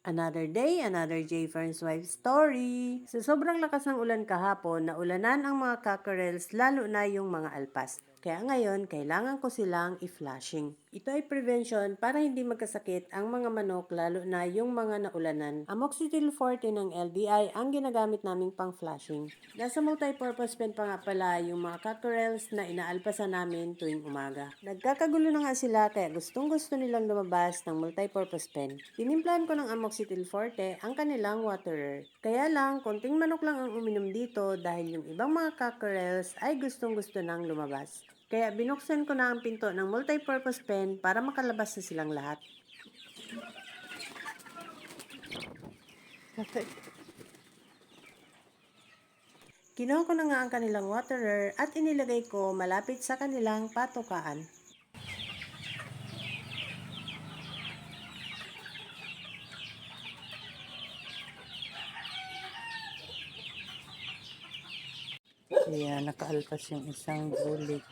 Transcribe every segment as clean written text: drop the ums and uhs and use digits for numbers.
Another day, another J. Fern's wife story. Sa sobrang lakas ng ulan kahapon, naulanan ang mga cockerels lalo na yung mga alpas. Kaya ngayon, kailangan ko silang i-flushing. Ito ay prevention para hindi magkasakit ang mga manok lalo na yung mga naulanan. Amoxicillin forte ng LDI ang ginagamit naming pang flushing. Nasa multi-purpose pen pa nga pala yung mga cockerels na inaalpasan namin tuwing umaga. Nagkakagulo na nga sila kaya gustong gusto nilang lumabas ng multi-purpose pen. Tinimplahan ko ng amoxicillin forte ang kanilang waterer. Kaya lang, konting manok lang ang uminom dito dahil yung ibang mga cockerels ay gustong gusto nang lumabas. Kaya binuksan ko na ang pinto ng multi-purpose pen para makalabas na silang lahat. Kinuha ko na nga ang kanilang waterer at inilagay ko malapit sa kanilang patukaan. Kaya nakaalpas yung isang bulik.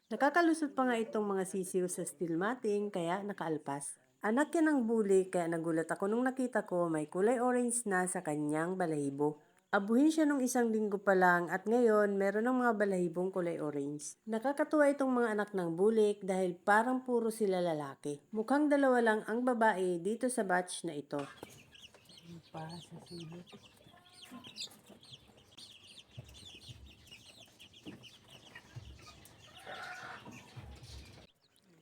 Nakakalusot pa nga itong mga sisiw sa steel matting kaya nakaalpas. Anak yan ng bulik kaya nagulat ako nung nakita ko may kulay orange na sa kanyang balahibo. Abuhin siya nung isang linggo pa lang at ngayon meron ng mga balahibong kulay orange. Nakakatuwa itong mga anak ng bulik dahil parang puro sila lalaki. Mukhang dalawa lang ang babae dito sa batch na ito. Para sa silip.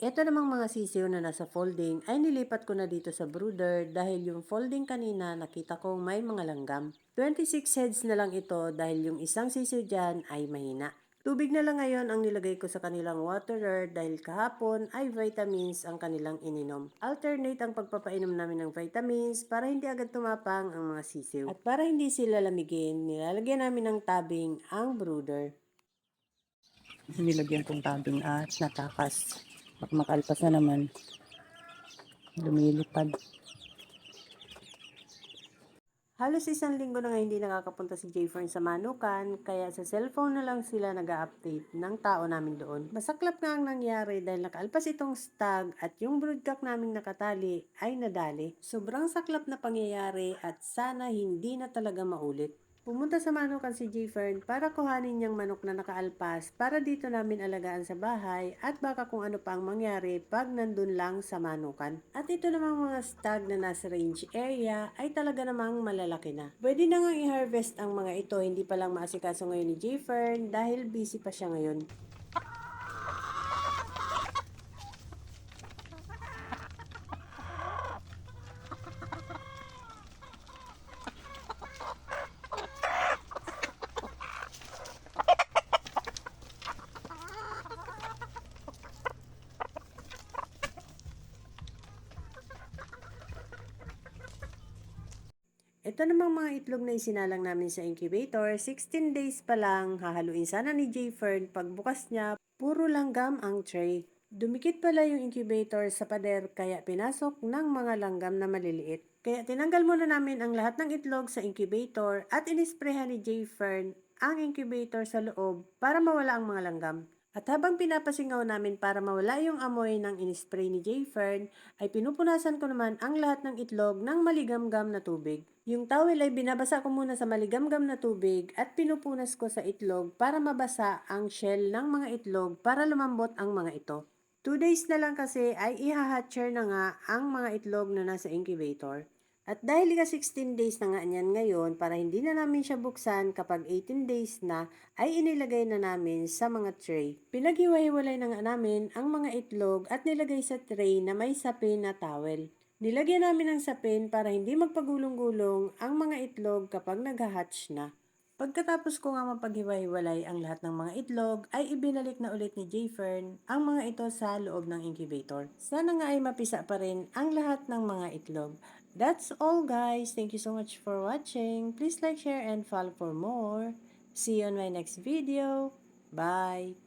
Ito namang mga sisiw na nasa folding ay nilipat ko na dito sa brooder dahil yung folding kanina nakita ko may mga langgam. 26 heads na lang ito dahil yung isang sisiw dyan ay mahina. Tubig na lang ngayon ang nilagay ko sa kanilang waterer dahil kahapon ay vitamins ang kanilang ininom. Alternate ang pagpapainom namin ng vitamins para hindi agad tumapang ang mga sisiw. At para hindi sila lamigin, nilalagyan namin ng tabing ang brooder. Nilagyan kong tabing at natakas. Pag makalpas na naman, lumilipad. Halos isang linggo na nga hindi nakakapunta si Jayfern sa Manukan, kaya sa cellphone na lang sila nag-update ng tao namin doon. Masaklap nga ang nangyari dahil nakaalpas itong stag at yung broodcock naming nakatali ay nadali. Sobrang saklap na pangyayari at sana hindi na talaga maulit. Pumunta sa Manukan si Jayfern para kuhanin niyang manok na nakaalpas para dito namin alagaan sa bahay at baka kung ano pa ang mangyari pag nandun lang sa Manukan. At ito namang mga stag na nasa range area ay talaga namang malalaki na. Pwede na nga i-harvest ang mga ito, hindi pa lang maasikaso ngayon ni Jayfern dahil busy pa siya ngayon. Ito namang mga itlog na isinalang namin sa incubator, 16 days pa lang, hahaluin sana ni Jayfern. Pagbukas niya, puro langgam ang tray. Dumikit pala yung incubator sa pader kaya pinasok ng mga langgam na maliliit. Kaya tinanggal muna namin ang lahat ng itlog sa incubator at inisprehan ni Jayfern ang incubator sa loob para mawala ang mga langgam. At habang pinapasingaw namin para mawala yung amoy ng inispray ni Jayfern, ay pinupunasan ko naman ang lahat ng itlog ng maligamgam na tubig. Yung towel ay binabasa ko muna sa maligamgam na tubig at pinupunas ko sa itlog para mabasa ang shell ng mga itlog para lumambot ang mga ito. 2 days na lang kasi ay ihahatcher na nga ang mga itlog na nasa incubator. At dahil 16 days na nga niyan ngayon, para hindi na namin siya buksan kapag 18 days na, ay inilagay na namin sa mga tray. Pinaghiwa-hiwalay na nga namin ang mga itlog at nilagay sa tray na may sapin na towel. Nilagyan namin ng sapin para hindi magpagulong-gulong ang mga itlog kapag nag-hatch na. Pagkatapos ko nga mapaghiwa-hiwalay ang lahat ng mga itlog, ay ibinalik na ulit ni Jayfern ang mga ito sa loob ng incubator. Sana nga ay mapisa pa rin ang lahat ng mga itlog. That's all guys. Thank you so much for watching. Please like, share, and follow for more. See you on my next video. Bye!